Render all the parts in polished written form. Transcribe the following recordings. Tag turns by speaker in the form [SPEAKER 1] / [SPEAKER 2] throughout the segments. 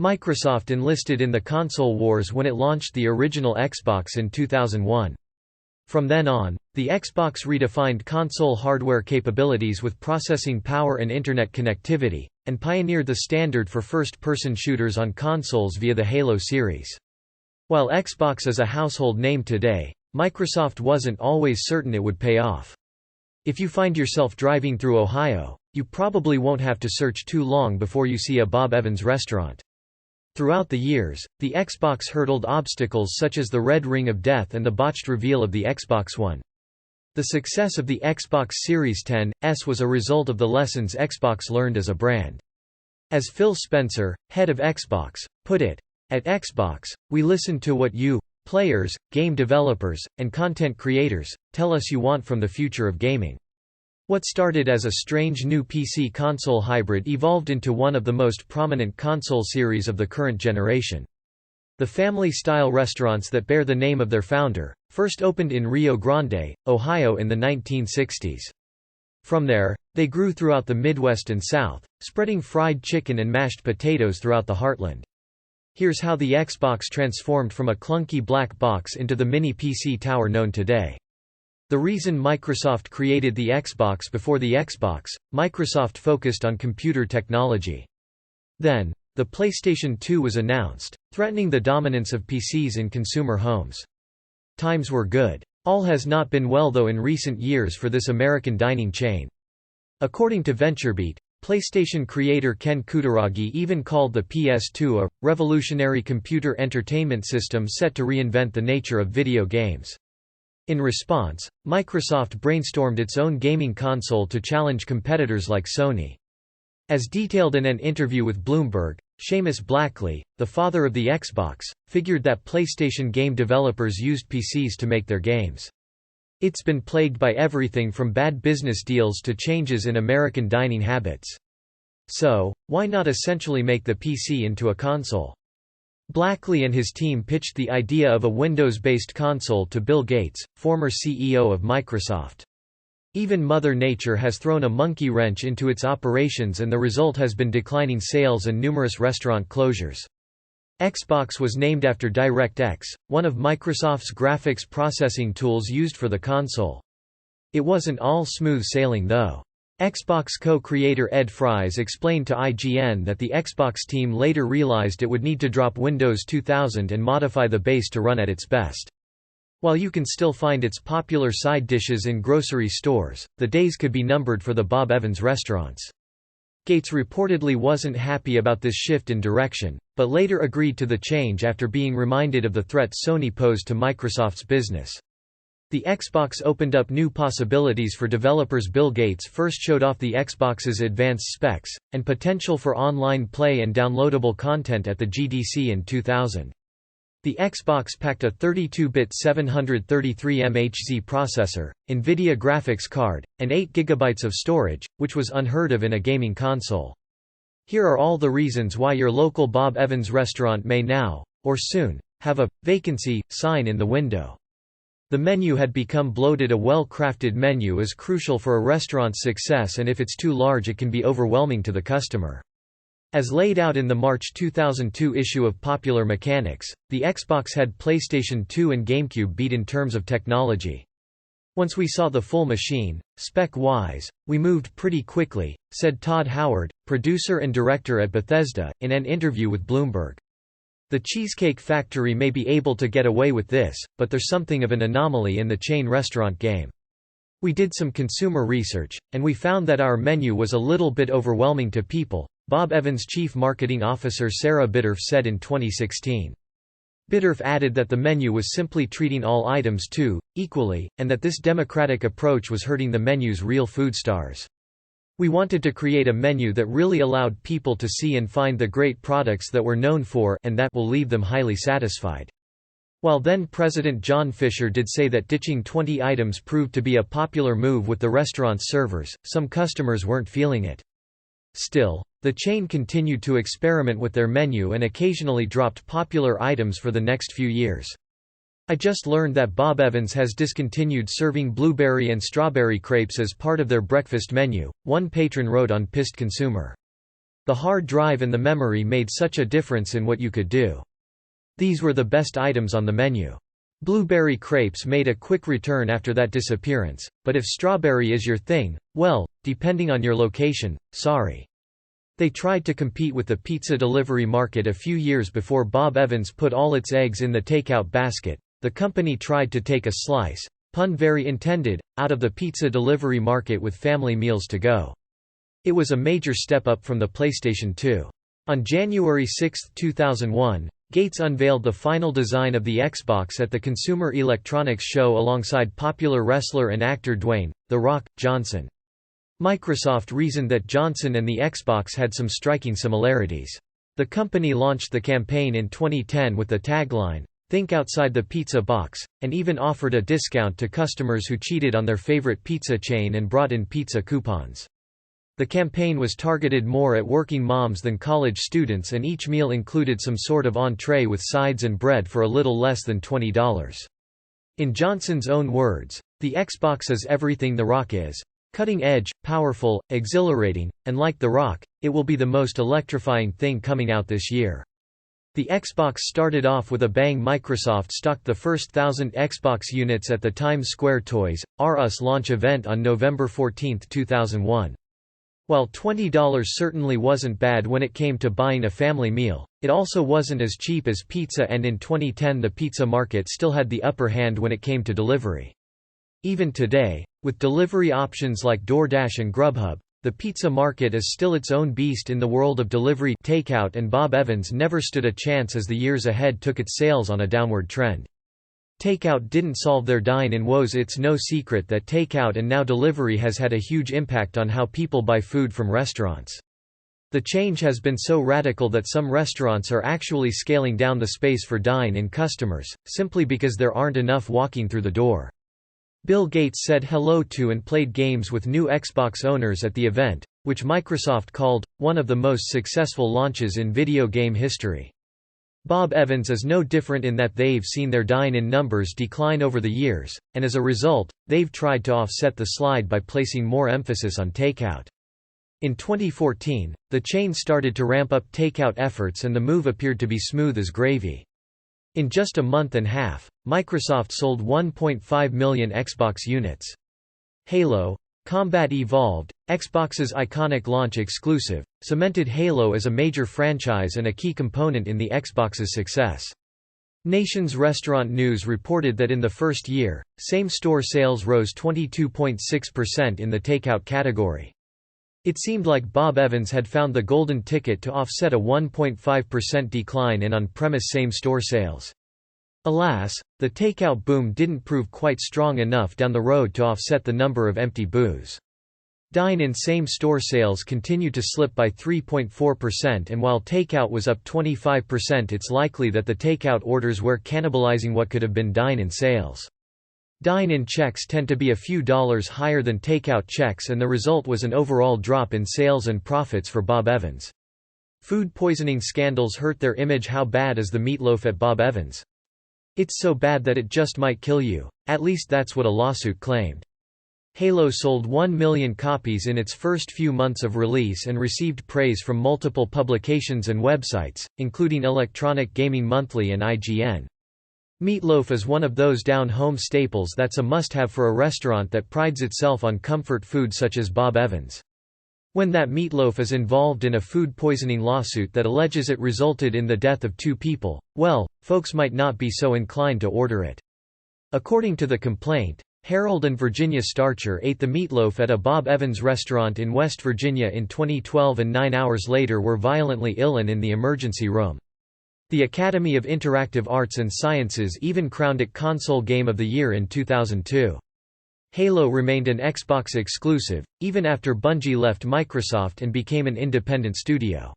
[SPEAKER 1] Microsoft enlisted in the console wars when it launched the original Xbox in 2001. From then on, the Xbox redefined console hardware capabilities with processing power and Internet connectivity, and pioneered the standard for first-person shooters on consoles via the Halo series. While Xbox is a household name today, Microsoft wasn't always certain it would pay off. If you find yourself driving through Ohio, you probably won't have to search too long before you see a Bob Evans restaurant. Throughout the years, the Xbox hurdled obstacles such as the Red Ring of Death and the botched reveal of the Xbox One. The success of the Xbox Series X was a result of the lessons Xbox learned as a brand. As Phil Spencer, head of Xbox, put it, "At Xbox, we listen to what you, players, game developers, and content creators, tell us you want from the future of gaming." What started as a strange new PC-console hybrid evolved into one of the most prominent console series of the current generation. The family-style restaurants that bear the name of their founder, first opened in Rio Grande, Ohio in the 1960s. From there, they grew throughout the Midwest and South, spreading fried chicken and mashed potatoes throughout the heartland. Here's how the Xbox transformed from a clunky black box into the mini PC tower known today. The reason Microsoft created the Xbox before the Xbox, Microsoft focused on computer technology. Then, the PlayStation 2 was announced, threatening the dominance of PCs in consumer homes. Times were good. All has not been well though in recent years for this American dining chain. According to VentureBeat, PlayStation creator Ken Kutaragi even called the PS2 a revolutionary computer entertainment system set to reinvent the nature of video games. In response, Microsoft brainstormed its own gaming console to challenge competitors like Sony. As detailed in an interview with Bloomberg, Seamus Blackley, the father of the Xbox, figured that PlayStation game developers used PCs to make their games. It's been plagued by everything from bad business deals to changes in American dining habits. So, why not essentially make the PC into a console? Blackley and his team pitched the idea of a Windows-based console to Bill Gates, former CEO of Microsoft. Even Mother Nature has thrown a monkey wrench into its operations and the result has been declining sales and numerous restaurant closures. Xbox was named after DirectX, one of Microsoft's graphics processing tools used for the console. It wasn't all smooth sailing though. Xbox co-creator Ed Fries explained to IGN that the Xbox team later realized it would need to drop Windows 2000 and modify the base to run at its best. While you can still find its popular side dishes in grocery stores, the days could be numbered for the Bob Evans restaurants. Gates reportedly wasn't happy about this shift in direction, but later agreed to the change after being reminded of the threat Sony posed to Microsoft's business. The Xbox opened up new possibilities for developers. Bill Gates first showed off the Xbox's advanced specs, and potential for online play and downloadable content at the GDC in 2000. The Xbox packed a 32-bit 733 MHz processor, NVIDIA graphics card, and 8 GB of storage, which was unheard of in a gaming console. Here are all the reasons why your local Bob Evans restaurant may now, or soon, have a vacancy sign in the window. The menu had become bloated. A well-crafted menu is crucial for a restaurant's success, and if it's too large it can be overwhelming to the customer. As laid out in the March 2002 issue of Popular Mechanics, the Xbox had PlayStation 2 and GameCube beat in terms of technology. "Once we saw the full machine, spec-wise, we moved pretty quickly," said Todd Howard, producer and director at Bethesda, in an interview with Bloomberg. "The Cheesecake Factory may be able to get away with this, but there's something of an anomaly in the chain restaurant game. We did some consumer research, and we found that our menu was a little bit overwhelming to people," Bob Evans' chief marketing officer Sara said in 2016. Bittorf added that the menu was simply treating all items equally, and that this democratic approach was hurting the menu's real food stars. "We wanted to create a menu that really allowed people to see and find the great products that we're known for and that will leave them highly satisfied." While then-President John Fisher did say that ditching 20 items proved to be a popular move with the restaurant's servers, some customers weren't feeling it. Still, the chain continued to experiment with their menu and occasionally dropped popular items for the next few years. "I just learned that Bob Evans has discontinued serving blueberry and strawberry crepes as part of their breakfast menu," one patron wrote on Pissed Consumer. The hard drive and the memory made such a difference in what you could do. These were the best items on the menu. Blueberry crepes made a quick return after that disappearance, but if strawberry is your thing, well, depending on your location, sorry. They tried to compete with the pizza delivery market a few years before Bob Evans put all its eggs in the takeout basket. The company tried to take a slice, pun very intended, out of the pizza delivery market with family meals to go. It was a major step up from the PlayStation 2. On January 6, 2001, Gates unveiled the final design of the Xbox at the Consumer Electronics Show alongside popular wrestler and actor Dwayne "The Rock" Johnson. Microsoft reasoned that Johnson and the Xbox had some striking similarities. The company launched the campaign in 2010 with the tagline, "Think outside the pizza box," and even offered a discount to customers who cheated on their favorite pizza chain and brought in pizza coupons. The campaign was targeted more at working moms than college students, and each meal included some sort of entree with sides and bread for a little less than $20. In Johnson's own words, "The Xbox is everything The Rock is. Cutting edge, powerful, exhilarating, and like The Rock, it will be the most electrifying thing coming out this year." The Xbox started off with a bang. Microsoft stocked the first 1,000 Xbox units at the Times Square Toys R Us launch event on November 14, 2001. While $20 certainly wasn't bad when it came to buying a family meal, it also wasn't as cheap as pizza, and in 2010 the pizza market still had the upper hand when it came to delivery. Even today, with delivery options like DoorDash and Grubhub, the pizza market is still its own beast in the world of delivery takeout, and Bob Evans never stood a chance as the years ahead took its sales on a downward trend. Takeout didn't solve their dine-in woes. It's no secret that takeout and now delivery has had a huge impact on how people buy food from restaurants. The change has been so radical that some restaurants are actually scaling down the space for dine-in customers, simply because there aren't enough walking through the door. Bill Gates said hello to and played games with new Xbox owners at the event, which Microsoft called one of the most successful launches in video game history. Bob Evans is no different in that they've seen their dine-in numbers decline over the years, and as a result, they've tried to offset the slide by placing more emphasis on takeout. In 2014, the chain started to ramp up takeout efforts, and the move appeared to be smooth as gravy. In just a month and a half, Microsoft sold 1.5 million Xbox units. Halo Combat Evolved, Xbox's iconic launch exclusive, cemented Halo as a major franchise and a key component in the Xbox's success. Nation's Restaurant News reported that in the first year, same-store sales rose 22.6% in the takeout category. It seemed like Bob Evans had found the golden ticket to offset a 1.5% decline in on-premise same-store sales. Alas, the takeout boom didn't prove quite strong enough down the road to offset the number of empty booths. Dine-in same-store sales continued to slip by 3.4%, and while takeout was up 25%, it's likely that the takeout orders were cannibalizing what could have been dine-in sales. Dine-in checks tend to be a few dollars higher than takeout checks, and the result was an overall drop in sales and profits for Bob Evans. Food poisoning scandals hurt their image. How bad is the meatloaf at Bob Evans? It's so bad that it just might kill you. At least that's what a lawsuit claimed. Halo sold 1 million copies in its first few months of release and received praise from multiple publications and websites, including Electronic Gaming Monthly and IGN. Meatloaf is one of those down-home staples that's a must-have for a restaurant that prides itself on comfort food such as Bob Evans. When that meatloaf is involved in a food poisoning lawsuit that alleges it resulted in the death of 2 people, well, folks might not be so inclined to order it. According to the complaint, Harold and Virginia Starcher ate the meatloaf at a Bob Evans restaurant in West Virginia in 2012 and 9 hours later were violently ill and in the emergency room. The Academy of Interactive Arts and Sciences even crowned it Console Game of the Year in 2002. Halo remained an Xbox exclusive, even after Bungie left Microsoft and became an independent studio.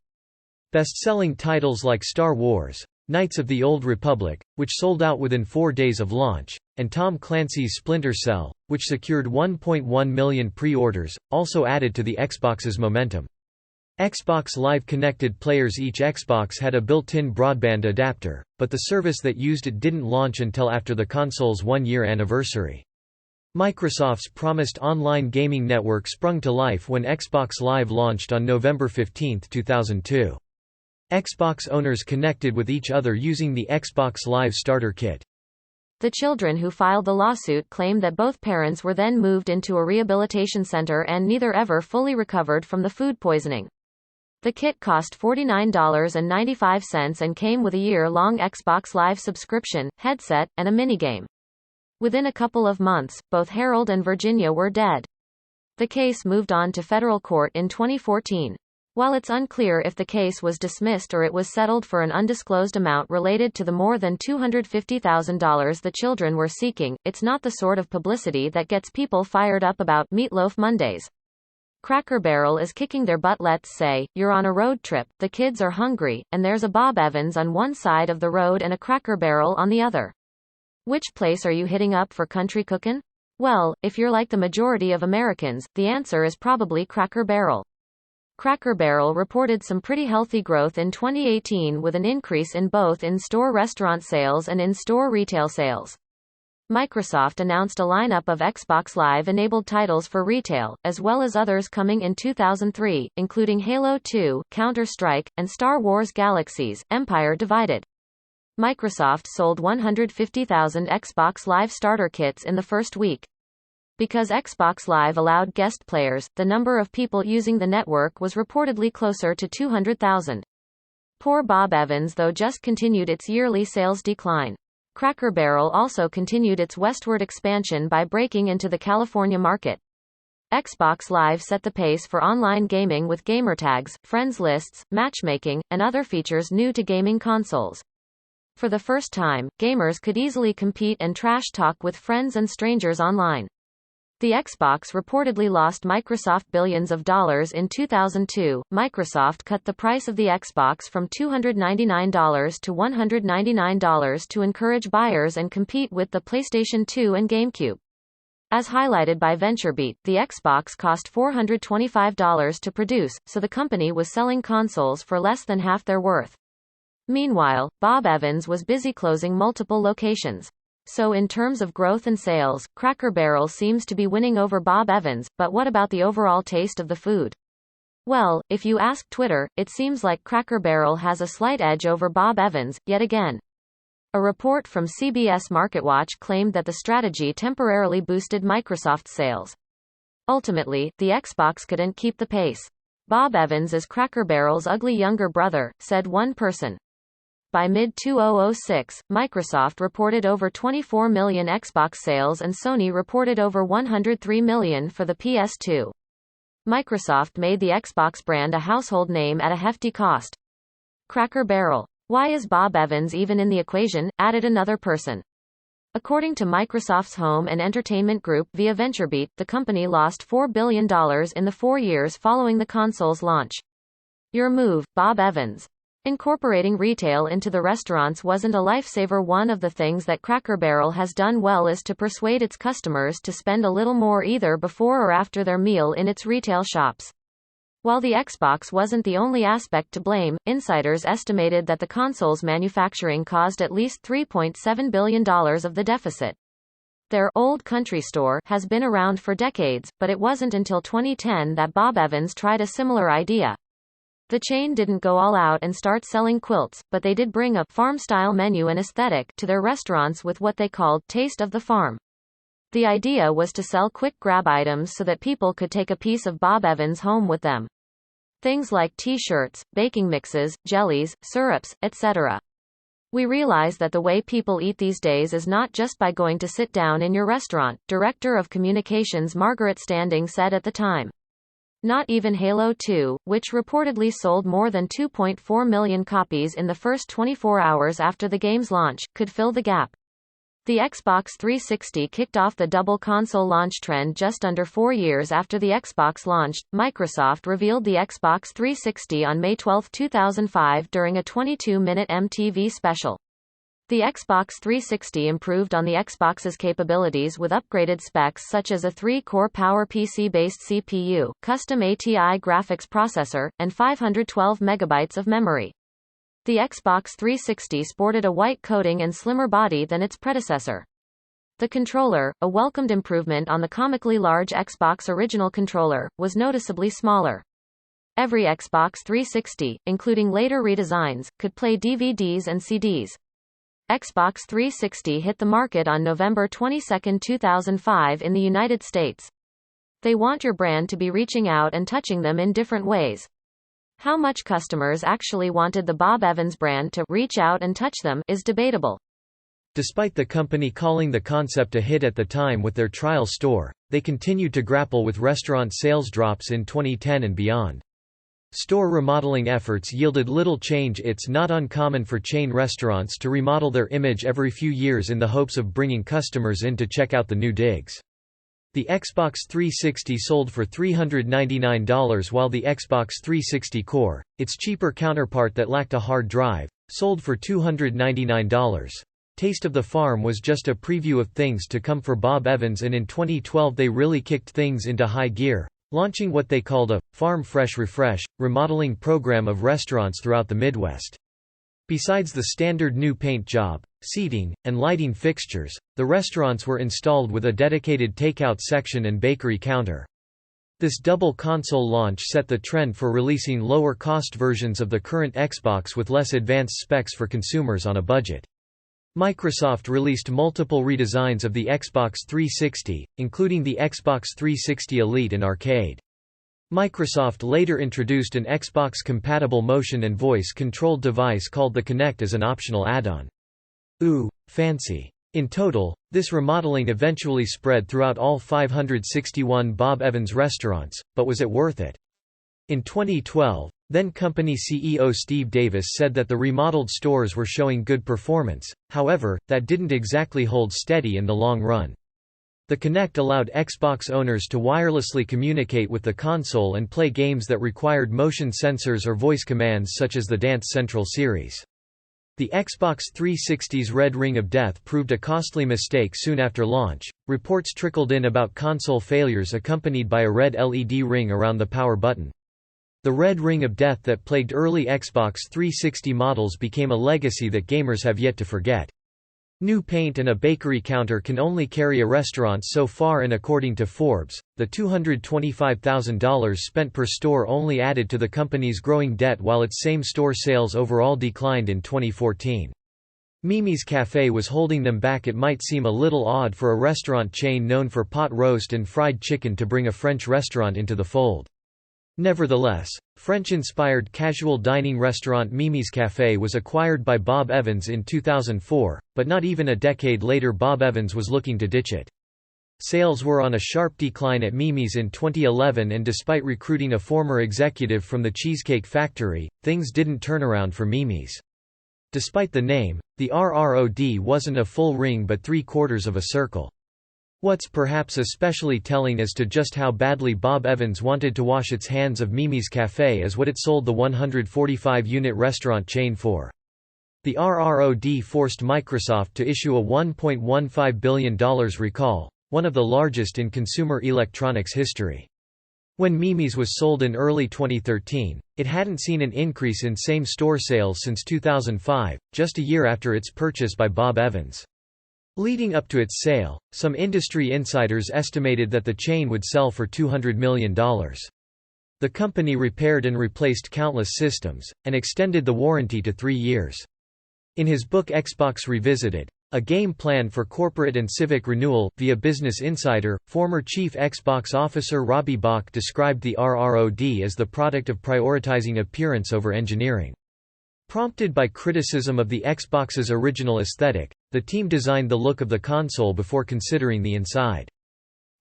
[SPEAKER 1] Best-selling titles like Star Wars: Knights of the Old Republic, which sold out within 4 days of launch, and Tom Clancy's Splinter Cell, which secured 1.1 million pre-orders, also added to the Xbox's momentum. Xbox Live connected players. Each Xbox had a built-in broadband adapter, but the service that used it didn't launch until after the console's 1-year anniversary. Microsoft's promised online gaming network sprung to life when Xbox Live launched on November 15, 2002. Xbox owners connected with each other using the Xbox Live Starter Kit.
[SPEAKER 2] The children who filed the lawsuit claim that both parents were then moved into a rehabilitation center and neither ever fully recovered from the food poisoning. The kit cost $49.95 and came with a year-long Xbox Live subscription, headset, and a minigame. Within a couple of months, both Harold and Virginia were dead. The case moved on to federal court in 2014. While it's unclear if the case was dismissed or it was settled for an undisclosed amount related to the more than $250,000 the children were seeking, it's not the sort of publicity that gets people fired up about Meatloaf Mondays. Cracker Barrel is kicking their butt. Let's say you're on a road trip, the kids are hungry, and there's a Bob Evans on one side of the road and a Cracker Barrel on the other. Which place are you hitting up for country cookin'? Well, if you're like the majority of Americans, the answer is probably Cracker Barrel. Cracker Barrel reported some pretty healthy growth in 2018 with an increase in both in-store restaurant sales and in-store retail sales. Microsoft announced a lineup of Xbox Live-enabled titles for retail, as well as others coming in 2003, including Halo 2, Counter-Strike, and Star Wars Galaxies, Empire Divided. Microsoft sold 150,000 Xbox Live starter kits in the first week. Because Xbox Live allowed guest players, the number of people using the network was reportedly closer to 200,000. Poor Bob Evans though just continued its yearly sales decline. Cracker Barrel also continued its westward expansion by breaking into the California market. Xbox Live set the pace for online gaming with gamertags, friends lists, matchmaking, and other features new to gaming consoles. For the first time, gamers could easily compete and trash talk with friends and strangers online. The Xbox reportedly lost Microsoft billions of dollars in 2002. Microsoft cut the price of the Xbox from $299 to $199 to encourage buyers and compete with the PlayStation 2 and GameCube. As highlighted by VentureBeat, the Xbox cost $425 to produce, so the company was selling consoles for less than half their worth. Meanwhile, Bob Evans was busy closing multiple locations. So in terms of growth and sales, Cracker Barrel seems to be winning over Bob Evans, but what about the overall taste of the food? Well, if you ask Twitter, it seems like Cracker Barrel has a slight edge over Bob Evans, yet again. A report from CBS MarketWatch claimed that the strategy temporarily boosted Microsoft's sales. Ultimately, the Xbox couldn't keep the pace. Bob Evans is Cracker Barrel's ugly younger brother, said one person. By mid-2006, Microsoft reported over 24 million Xbox sales and Sony reported over 103 million for the PS2. Microsoft made the Xbox brand a household name at a hefty cost. Cracker Barrel. Why is Bob Evans even in the equation? Added another person. According to Microsoft's home and entertainment group via VentureBeat, the company lost $4 billion in the 4 years following the console's launch. Your move, Bob Evans. Incorporating retail into the restaurants wasn't a lifesaver. One of the things that Cracker Barrel has done well is to persuade its customers to spend a little more either before or after their meal in its retail shops. While the Xbox wasn't the only aspect to blame, insiders estimated that the console's manufacturing caused at least $3.7 billion of the deficit. Their Old Country store has been around for decades, but it wasn't until 2010 that Bob Evans tried a similar idea. The chain didn't go all out and start selling quilts, but they did bring a farm-style menu and aesthetic to their restaurants with what they called Taste of the Farm. The idea was to sell quick grab items so that people could take a piece of Bob Evans home with them. Things like t-shirts, baking mixes, jellies, syrups, etc. We realize that the way people eat these days is not just by going to sit down in your restaurant, Director of Communications Margaret Standing said at the time. Not even Halo 2, which reportedly sold more than 2.4 million copies in the first 24 hours after the game's launch, could fill the gap. The Xbox 360 kicked off the double console launch trend just under 4 years after the Xbox launched. Microsoft revealed the Xbox 360 on May 12, 2005 during a 22-minute MTV special. The Xbox 360 improved on the Xbox's capabilities with upgraded specs such as a 3-core PowerPC-based CPU, custom ATI graphics processor, and 512 megabytes of memory. The Xbox 360 sported a white coating and slimmer body than its predecessor. The controller, a welcomed improvement on the comically large Xbox original controller, was noticeably smaller. Every Xbox 360, including later redesigns, could play DVDs and CDs. Xbox 360 hit the market on November 22, 2005 in the United States. They want your brand to be reaching out and touching them in different ways. How much customers actually wanted the Bob Evans brand to reach out and touch them is debatable.
[SPEAKER 1] Despite the company calling the concept a hit at the time with their trial store, they continued to grapple with restaurant sales drops in 2010 and beyond. Store remodeling efforts yielded little change. It's not uncommon for chain restaurants to remodel their image every few years in the hopes of bringing customers in to check out the new digs. The Xbox 360 sold for $399 while the Xbox 360 Core, its cheaper counterpart that lacked a hard drive, sold for $299. Taste of the Farm was just a preview of things to come for Bob Evans, and in 2012 they really kicked things into high gear, launching what they called a Farm Fresh Refresh remodeling program of restaurants throughout the Midwest. Besides the standard new paint job, seating, and lighting fixtures, the restaurants were installed with a dedicated takeout section and bakery counter. This double console launch set the trend for releasing lower-cost versions of the current Xbox with less advanced specs for consumers on a budget. Microsoft released multiple redesigns of the Xbox 360, including the Xbox 360 Elite and Arcade. Microsoft later introduced an Xbox-compatible motion and voice-controlled device called the Kinect as an optional add-on. Ooh, fancy. In total, this remodeling eventually spread throughout all 561 Bob Evans restaurants, but was it worth it? In 2012, then-company CEO Steve Davis said that the remodeled stores were showing good performance, however, that didn't exactly hold steady in the long run. The Kinect allowed Xbox owners to wirelessly communicate with the console and play games that required motion sensors or voice commands such as the Dance Central series. The Xbox 360's Red Ring of Death proved a costly mistake soon after launch. Reports trickled in about console failures accompanied by a red LED ring around the power button. The Red Ring of Death that plagued early Xbox 360 models became a legacy that gamers have yet to forget. New paint and a bakery counter can only carry a restaurant so far, and according to Forbes, the $225,000 spent per store only added to the company's growing debt while its same-store sales overall declined in 2014. Mimi's Cafe was holding them back. It might seem a little odd for a restaurant chain known for pot roast and fried chicken to bring a French restaurant into the fold. Nevertheless, French-inspired casual dining restaurant Mimi's Cafe was acquired by Bob Evans in 2004, but not even a decade later Bob Evans was looking to ditch it. Sales were on a sharp decline at Mimi's in 2011, and despite recruiting a former executive from the Cheesecake Factory, things didn't turn around for Mimi's. Despite the name, the RROD wasn't a full ring but 3/4 of a circle. What's perhaps especially telling as to just how badly Bob Evans wanted to wash its hands of Mimi's Cafe is what it sold the 145-unit restaurant chain for. The RROD forced Microsoft to issue a $1.15 billion recall, one of the largest in consumer electronics history. When Mimi's was sold in early 2013, it hadn't seen an increase in same-store sales since 2005, just a year after its purchase by Bob Evans. Leading up to its sale, some industry insiders estimated that the chain would sell for $200 million. The company repaired and replaced countless systems, and extended the warranty to 3 years. In his book Xbox Revisited: A Game Plan for Corporate and Civic Renewal, via Business Insider, former chief Xbox officer Robbie Bach described the RROD as the product of prioritizing appearance over engineering. Prompted by criticism of the Xbox's original aesthetic, the team designed the look of the console before considering the inside.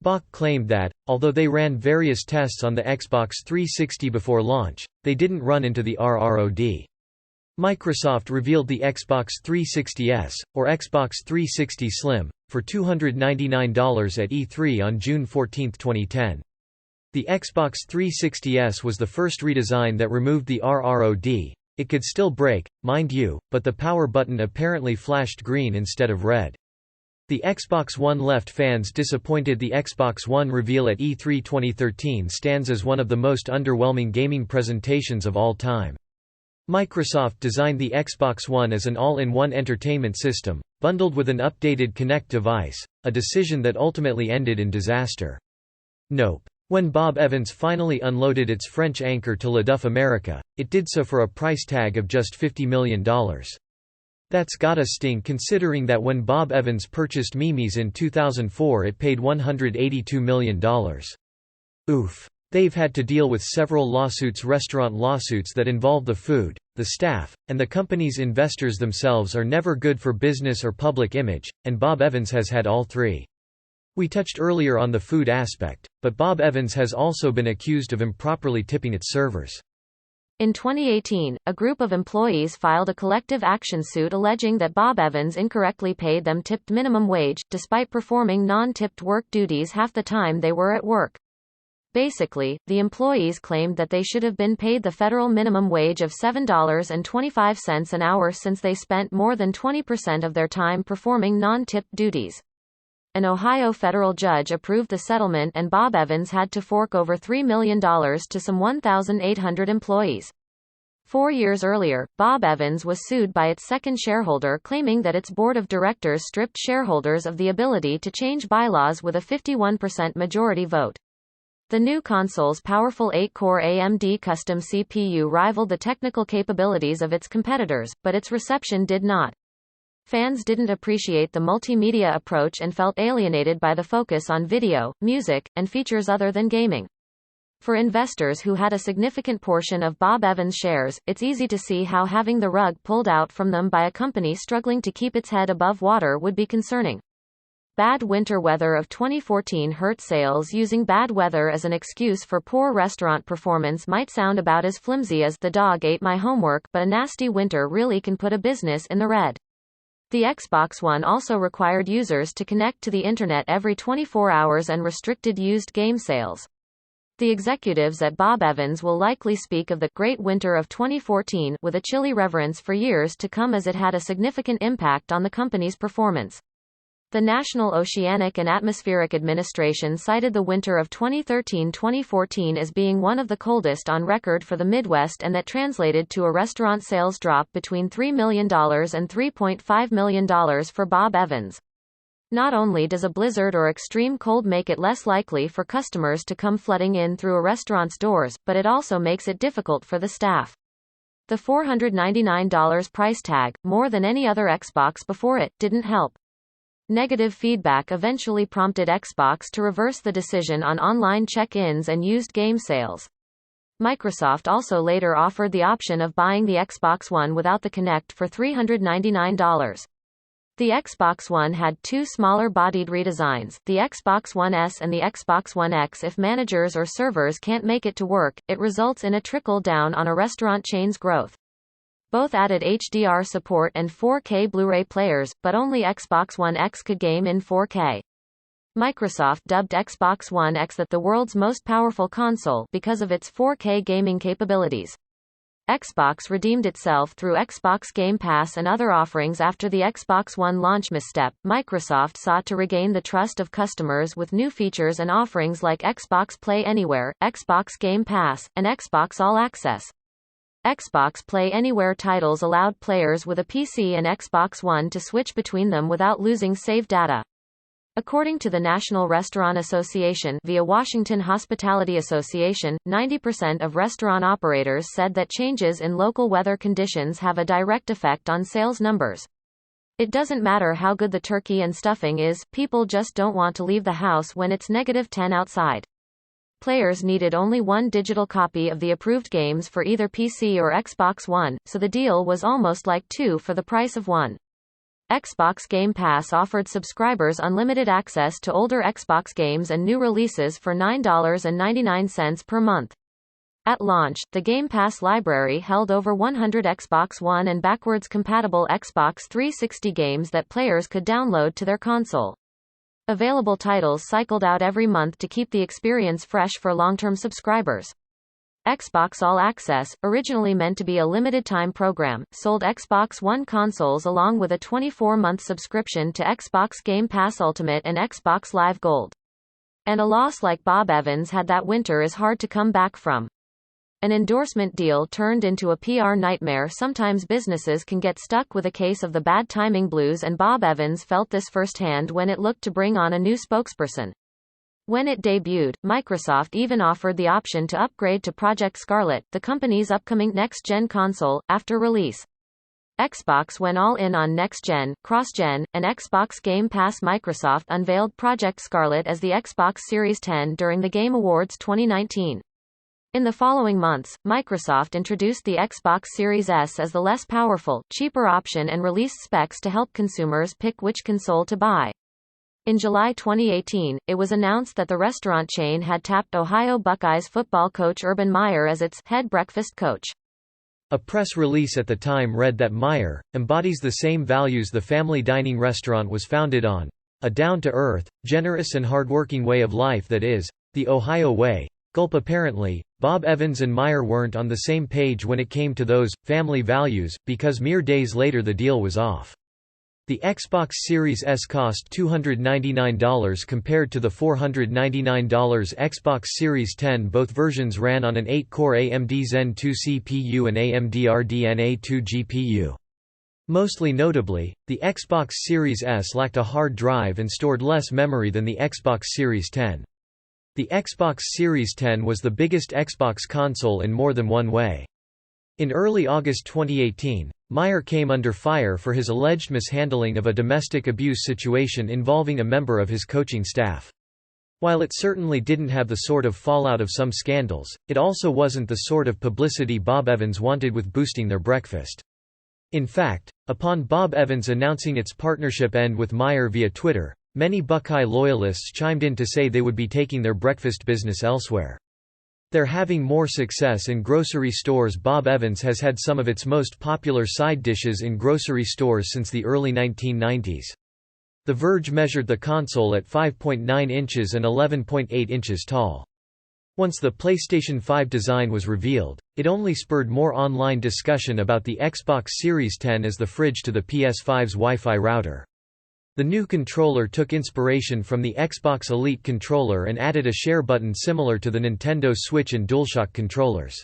[SPEAKER 1] Bach claimed that, although they ran various tests on the Xbox 360 before launch, they didn't run into the RROD. Microsoft revealed the Xbox 360S, or Xbox 360 Slim, for $299 at E3 on June 14, 2010. The Xbox 360S was the first redesign that removed the RROD. It could still break, mind you, but the power button apparently flashed green instead of red. The Xbox One left fans disappointed. The Xbox One reveal at E3 2013 stands as one of the most underwhelming gaming presentations of all time. Microsoft designed the Xbox One as an all-in-one entertainment system, bundled with an updated Kinect device, a decision that ultimately ended in disaster. Nope. When Bob Evans finally unloaded its French anchor to LaDuff America, it did so for a price tag of just $50 million. That's gotta sting considering that when Bob Evans purchased Mimi's in 2004 it paid $182 million. Oof. They've had to deal with several restaurant lawsuits that involve the food, the staff, and the company's investors themselves are never good for business or public image, and Bob Evans has had all three. We touched earlier on the food aspect, but Bob Evans has also been accused of improperly tipping its servers.
[SPEAKER 2] In 2018, a group of employees filed a collective action suit alleging that Bob Evans incorrectly paid them tipped minimum wage, despite performing non-tipped work duties half the time they were at work. Basically, the employees claimed that they should have been paid the federal minimum wage of $7.25 an hour since they spent more than 20% of their time performing non-tipped duties. An Ohio federal judge approved the settlement and Bob Evans had to fork over $3 million to some 1,800 employees. 4 years earlier, Bob Evans was sued by its second shareholder claiming that its board of directors stripped shareholders of the ability to change bylaws with a 51% majority vote. The new console's powerful 8-core AMD custom CPU rivaled the technical capabilities of its competitors, but its reception did not. Fans didn't appreciate the multimedia approach and felt alienated by the focus on video, music, and features other than gaming. For investors who had a significant portion of Bob Evans shares, it's easy to see how having the rug pulled out from them by a company struggling to keep its head above water would be concerning. Bad winter weather of 2014 hurt sales. Using bad weather as an excuse for poor restaurant performance might sound about as flimsy as "the dog ate my homework," but a nasty winter really can put a business in the red. The Xbox One also required users to connect to the internet every 24 hours and restricted used game sales. The executives at Bob Evans will likely speak of the Great Winter of 2014 with a chilly reverence for years to come, as it had a significant impact on the company's performance. The National Oceanic and Atmospheric Administration cited the winter of 2013-2014 as being one of the coldest on record for the Midwest, and that translated to a restaurant sales drop between $3 million and $3.5 million for Bob Evans. Not only does a blizzard or extreme cold make it less likely for customers to come flooding in through a restaurant's doors, but it also makes it difficult for the staff. The $499 price tag, more than any other Xbox before it, didn't help. Negative feedback eventually prompted Xbox to reverse the decision on online check-ins and used game sales. Microsoft also later offered the option of buying the Xbox One without the Kinect for $399. The Xbox One had two smaller-bodied redesigns, the Xbox One S and the Xbox One X. If managers or servers can't make it to work, it results in a trickle-down on a restaurant chain's growth. Both added HDR support and 4K Blu-ray players, but only Xbox One X could game in 4K. Microsoft dubbed Xbox One X the world's most powerful console because of its 4K gaming capabilities. Xbox redeemed itself through Xbox Game Pass and other offerings after the Xbox One launch misstep. Microsoft sought to regain the trust of customers with new features and offerings like Xbox Play Anywhere, Xbox Game Pass, and Xbox All Access. Xbox Play Anywhere titles allowed players with a PC and Xbox One to switch between them without losing save data. According to the National Restaurant Association via Washington Hospitality Association, 90% of restaurant operators said that changes in local weather conditions have a direct effect on sales numbers. It doesn't matter how good the turkey and stuffing is, people just don't want to leave the house when it's -10 outside. Players needed only one digital copy of the approved games for either PC or Xbox One, so the deal was almost like two for the price of one. Xbox Game Pass offered subscribers unlimited access to older Xbox games and new releases for $9.99 per month. At launch, the Game Pass library held over 100 Xbox One and backwards-compatible Xbox 360 games that players could download to their console. Available titles cycled out every month to keep the experience fresh for long-term subscribers. Xbox All Access, originally meant to be a limited-time program, sold Xbox One consoles along with a 24-month subscription to Xbox Game Pass Ultimate and Xbox Live Gold. And a loss like Bob Evans had that winter is hard to come back from. An endorsement deal turned into a PR nightmare. Sometimes businesses can get stuck with a case of the bad timing blues, and Bob Evans felt this firsthand when it looked to bring on a new spokesperson. When it debuted, Microsoft even offered the option to upgrade to Project Scarlet, the company's upcoming next-gen console, after release. Xbox went all in on next-gen, cross-gen, and Xbox Game Pass. Microsoft unveiled Project Scarlet as the Xbox Series X during the Game Awards 2019. In the following months, Microsoft introduced the Xbox Series S as the less powerful, cheaper option and released specs to help consumers pick which console to buy. In July 2018, it was announced that the restaurant chain had tapped Ohio Buckeyes football coach Urban Meyer as its head breakfast coach.
[SPEAKER 1] A press release at the time read that Meyer embodies the same values the family dining restaurant was founded on: a down-to-earth, generous and hardworking way of life that is, the Ohio way. Gulp. Apparently, Bob Evans and Meyer weren't on the same page when it came to those family values, because mere days later the deal was off. The Xbox Series S cost $299 compared to the $499 Xbox Series X. Both versions ran on an 8-core AMD Zen 2 CPU and AMD RDNA 2 GPU. Mostly notably, the Xbox Series S lacked a hard drive and stored less memory than the Xbox Series X. The Xbox Series X was the biggest Xbox console in more than one way. In early August 2018, Meyer came under fire for his alleged mishandling of a domestic abuse situation involving a member of his coaching staff. While it certainly didn't have the sort of fallout of some scandals, it also wasn't the sort of publicity Bob Evans wanted with boosting their breakfast. In fact, upon Bob Evans announcing its partnership end with Meyer via Twitter, many Buckeye loyalists chimed in to say they would be taking their breakfast business elsewhere. They're having more success in grocery stores. Bob Evans has had some of its most popular side dishes in grocery stores since the early 1990s. The Verge measured the console at 5.9 inches and 11.8 inches tall. Once the PlayStation 5 design was revealed, it only spurred more online discussion about the Xbox Series X as the fridge to the PS5's Wi-Fi router. The new controller took inspiration from the Xbox Elite controller and added a share button similar to the Nintendo Switch and DualShock controllers.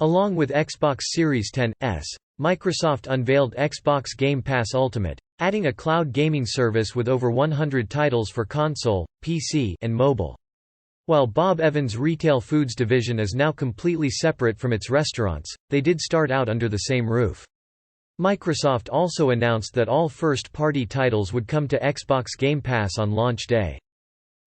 [SPEAKER 1] Along with Xbox Series X, Microsoft unveiled Xbox Game Pass Ultimate, adding a cloud gaming service with over 100 titles for console, PC, and mobile. While Bob Evans' retail foods division is now completely separate from its restaurants, they did start out under the same roof. Microsoft also announced that all first-party titles would come to Xbox Game Pass on launch day.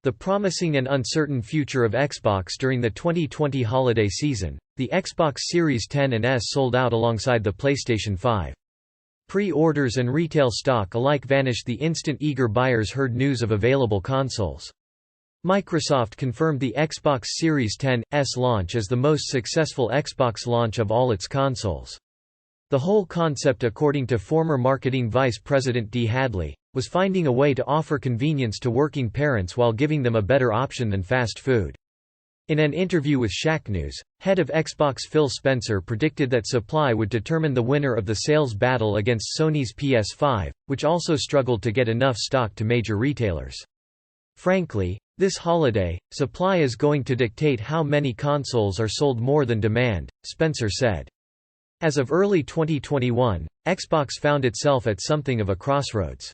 [SPEAKER 1] The promising and uncertain future of Xbox during the 2020 holiday season, the Xbox Series X and S sold out alongside the PlayStation 5. Pre-orders and retail stock alike vanished the instant eager buyers heard news of available consoles. Microsoft confirmed the Xbox Series X launch as the most successful Xbox launch of all its consoles. The whole concept, according to former marketing vice president Dee Hadley, was finding a way to offer convenience to working parents while giving them a better option than fast food. In an interview with Shacknews, head of Xbox Phil Spencer predicted that supply would determine the winner of the sales battle against Sony's PS5, which also struggled to get enough stock to major retailers. Frankly, this holiday, supply is going to dictate how many consoles are sold more than demand, Spencer said. As of early 2021, Xbox found itself at something of a crossroads.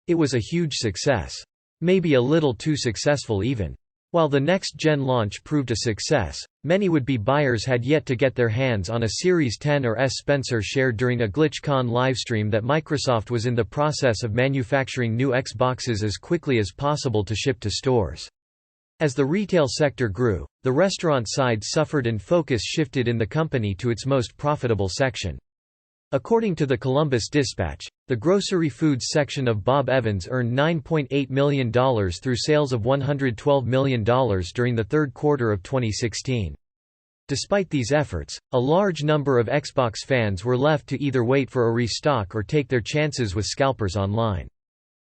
[SPEAKER 1] It was a huge success. Maybe a little too successful even. While the next-gen launch proved a success, many would-be buyers had yet to get their hands on a Series X or S. Spencer shared during a GlitchCon livestream that Microsoft was in the process of manufacturing new Xboxes as quickly as possible to ship to stores. As the retail sector grew, the restaurant side suffered and focus shifted in the company to its most profitable section. According to the Columbus Dispatch, the grocery foods section of Bob Evans earned $9.8 million through sales of $112 million during the third quarter of 2016. Despite these efforts, a large number of Xbox fans were left to either wait for a restock or take their chances with scalpers online.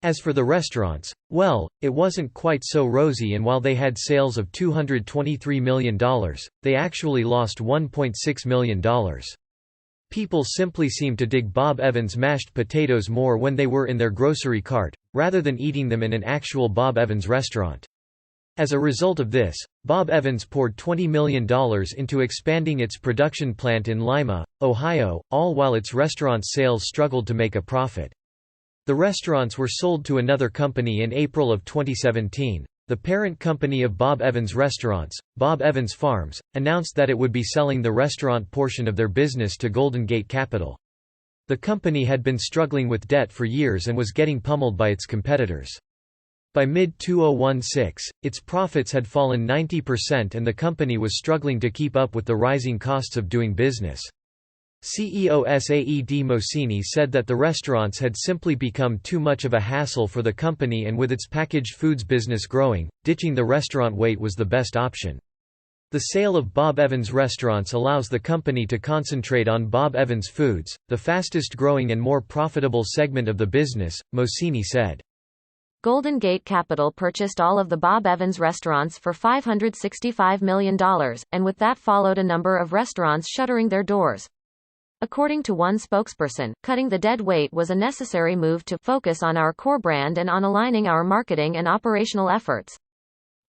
[SPEAKER 1] As for the restaurants, well, it wasn't quite so rosy, and while they had sales of $223 million, they actually lost $1.6 million. People simply seemed to dig Bob Evans' mashed potatoes more when they were in their grocery cart, rather than eating them in an actual Bob Evans restaurant. As a result of this, Bob Evans poured $20 million into expanding its production plant in Lima, Ohio, all while its restaurant's sales struggled to make a profit. The restaurants were sold to another company in April of 2017. The parent company of Bob Evans Restaurants, Bob Evans Farms, announced that it would be selling the restaurant portion of their business to Golden Gate Capital. The company had been struggling with debt for years and was getting pummeled by its competitors. By mid-2016, its profits had fallen 90% and the company was struggling to keep up with the rising costs of doing business. CEO Saed Mohseni said that the restaurants had simply become too much of a hassle for the company, and with its packaged foods business growing, ditching the restaurant wait was the best option. The sale of Bob Evans Restaurants allows the company to concentrate on Bob Evans Foods, the fastest growing and more profitable segment of the business, Mohseni said.
[SPEAKER 2] Golden Gate Capital purchased all of the Bob Evans restaurants for $565 million, and with that followed a number of restaurants shuttering their doors. According to one spokesperson, cutting the dead weight was a necessary move to focus on our core brand and on aligning our marketing and operational efforts.